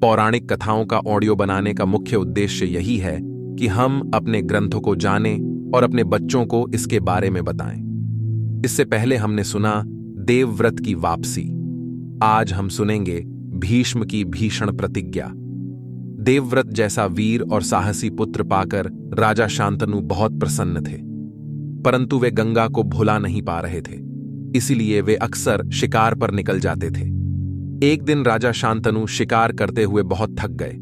पौराणिक कथाओं का ऑडियो बनाने का मुख्य उद्देश्य यही है कि हम अपने ग्रंथों को जानें और अपने बच्चों को इसके बारे में बताएं। इससे पहले हमने सुना देवव्रत की वापसी। आज हम सुनेंगे भीष्म की भीषण प्रतिज्ञा। देवव्रत जैसा वीर और साहसी पुत्र पाकर राजा शांतनु बहुत प्रसन्न थे, परंतु वे गंगा को भुला नहीं पा रहे थे। इसीलिए वे अक्सर शिकार पर निकल जाते थे। एक दिन राजा शांतनु शिकार करते हुए बहुत थक गए।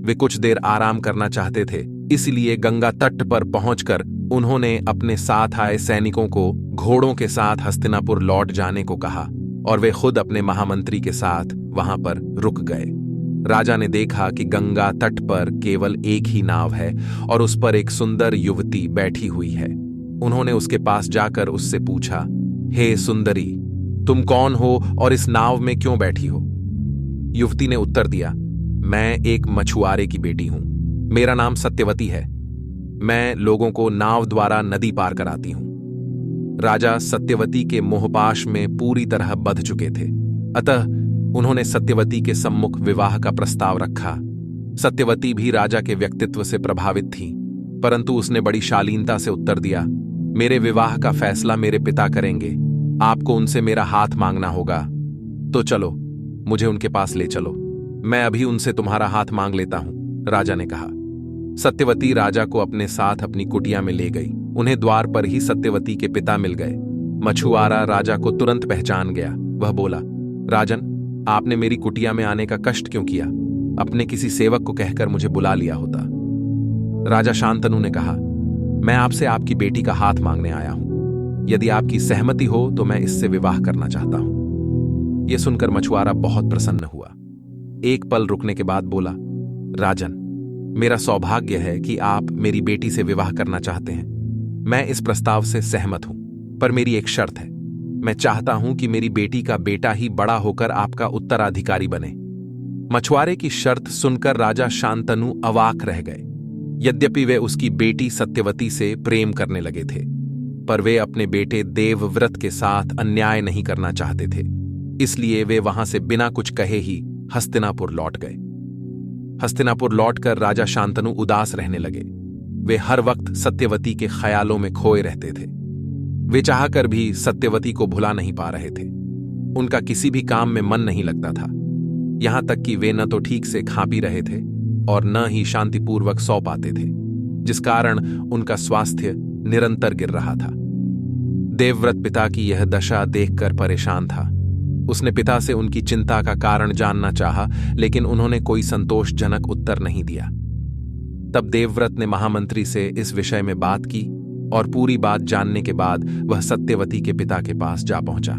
वे कुछ देर आराम करना चाहते थे, इसलिए गंगा तट पर पहुंचकर उन्होंने अपने साथ आए सैनिकों को घोड़ों के साथ हस्तिनापुर लौट जाने को कहा और वे खुद अपने महामंत्री के साथ वहां पर रुक गए। राजा ने देखा कि गंगा तट पर केवल एक ही नाव है और उस पर एक सुंदर युवती बैठी हुई है। उन्होंने उसके पास जाकर उससे पूछा, हे सुंदरी, तुम कौन हो और इस नाव में क्यों बैठी हो? युवती ने उत्तर दिया, मैं एक मछुआरे की बेटी हूं। मेरा नाम सत्यवती है। मैं लोगों को नाव द्वारा नदी पार कराती हूं। राजा सत्यवती के मोहपाश में पूरी तरह बंध चुके थे, अतः उन्होंने सत्यवती के सम्मुख विवाह का प्रस्ताव रखा। सत्यवती भी राजा के व्यक्तित्व से प्रभावित थी, परंतु उसने बड़ी शालीनता से उत्तर दिया, मेरे विवाह का फैसला मेरे पिता करेंगे। आपको उनसे मेरा हाथ मांगना होगा। तो चलो, मुझे उनके पास ले चलो। मैं अभी उनसे तुम्हारा हाथ मांग लेता हूं, राजा ने कहा। सत्यवती राजा को अपने साथ अपनी कुटिया में ले गई। उन्हें द्वार पर ही सत्यवती के पिता मिल गए। मछुआरा राजा को तुरंत पहचान गया। वह बोला, राजन, आपने मेरी कुटिया में आने का कष्ट क्यों किया? अपने किसी सेवक को कहकर मुझे बुला लिया होता। राजा शांतनु ने कहा, मैं आपसे आपकी बेटी का हाथ मांगने आया हूं। यदि आपकी सहमति हो तो मैं इससे विवाह करना चाहता हूं। यह सुनकर मछुआरा बहुत प्रसन्न हुआ। एक पल रुकने के बाद बोला, राजन, मेरा सौभाग्य है कि आप मेरी बेटी से विवाह करना चाहते हैं। मैं इस प्रस्ताव से सहमत हूं, पर मेरी एक शर्त है। मैं चाहता हूं कि मेरी बेटी का बेटा ही बड़ा होकर आपका उत्तराधिकारी बने। मछुआरे की शर्त सुनकर राजा शांतनु अवाक रह गए। यद्यपि वे उसकी बेटी सत्यवती से प्रेम करने लगे थे, पर वे अपने बेटे देवव्रत के साथ अन्याय नहीं करना चाहते थे। इसलिए वे वहां से बिना कुछ कहे ही हस्तिनापुर लौट गए। हस्तिनापुर लौटकर राजा शांतनु उदास रहने लगे। वे हर वक्त सत्यवती के ख्यालों में खोए रहते थे। वे चाहकर भी सत्यवती को भुला नहीं पा रहे थे। उनका किसी भी काम में मन नहीं लगता था। यहां तक कि वे न तो ठीक से खा पी रहे थे और न ही शांतिपूर्वक सो पाते थे, जिस कारण उनका स्वास्थ्य निरंतर गिर रहा था। देवव्रत पिता की यह दशा देखकर परेशान था। उसने पिता से उनकी चिंता का कारण जानना चाहा, लेकिन उन्होंने कोई संतोषजनक उत्तर नहीं दिया। तब देवव्रत ने महामंत्री से इस विषय में बात की और पूरी बात जानने के बाद वह सत्यवती के पिता के पास जा पहुंचा।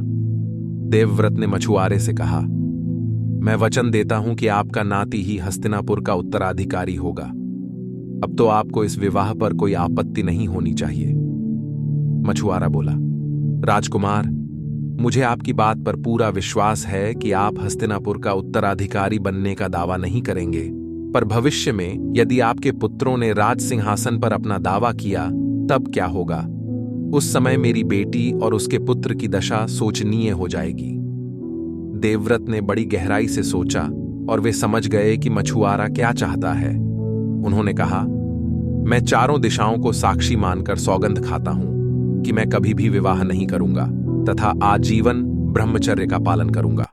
देवव्रत ने मछुआरे से कहा, मैं वचन देता हूं कि आपका नाती ही हस्तिनापुर का उत्तराधिकारी होगा। अब तो आपको इस विवाह पर कोई आपत्ति नहीं होनी चाहिए। मछुआरा बोला, राजकुमार, मुझे आपकी बात पर पूरा विश्वास है कि आप हस्तिनापुर का उत्तराधिकारी बनने का दावा नहीं करेंगे, पर भविष्य में यदि आपके पुत्रों ने राज सिंहासन पर अपना दावा किया तब क्या होगा? उस समय मेरी बेटी और उसके पुत्र की दशा शोचनीय हो जाएगी। देवव्रत ने बड़ी गहराई से सोचा और वे समझ गए कि मछुआरा क्या चाहता है। उन्होंने कहा, मैं चारों दिशाओं को साक्षी मानकर सौगंध खाता हूं कि मैं कभी भी विवाह नहीं करूंगा तथा आजीवन ब्रह्मचर्य का पालन करूंगा।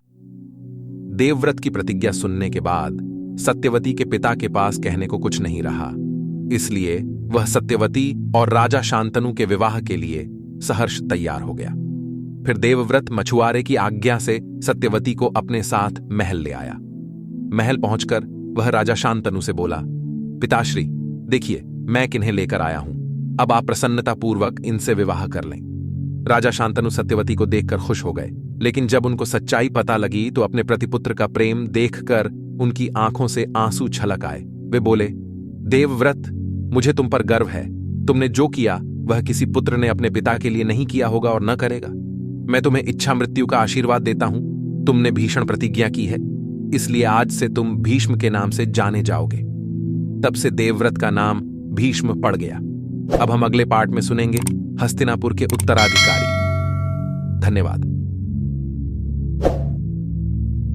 देवव्रत की प्रतिज्ञा सुनने के बाद सत्यवती के पिता के पास कहने को कुछ नहीं रहा, इसलिए वह सत्यवती और राजा शांतनु के विवाह के लिए सहर्ष तैयार हो गया। फिर देवव्रत मछुआरे की आज्ञा से सत्यवती को अपने साथ महल ले आया। महल पहुंचकर वह राजा शांतनु से बोला, पिताश्री, देखिए मैं किन्हें लेकर आया हूं। अब आप प्रसन्नतापूर्वक इनसे विवाह कर लें। राजा शांतनु सत्यवती को देखकर खुश हो गए, लेकिन जब उनको सच्चाई पता लगी तो अपने प्रतिपुत्र का प्रेम देखकर उनकी आंखों से आंसू छलक आए। वे बोले, देवव्रत, मुझे तुम पर गर्व है। तुमने जो किया वह किसी पुत्र ने अपने पिता के लिए नहीं किया होगा और न करेगा। मैं तुम्हें इच्छा मृत्यु का आशीर्वाद देता हूं। तुमने भीषण प्रतिज्ञा की है, इसलिए आज से तुम भीष्म के नाम से जाने जाओगे। तब से देवव्रत का नाम भीष्म पड़ गया। अब हम अगले पार्ट में सुनेंगे हस्तिनापुर के उत्तराधिकारी। धन्यवाद।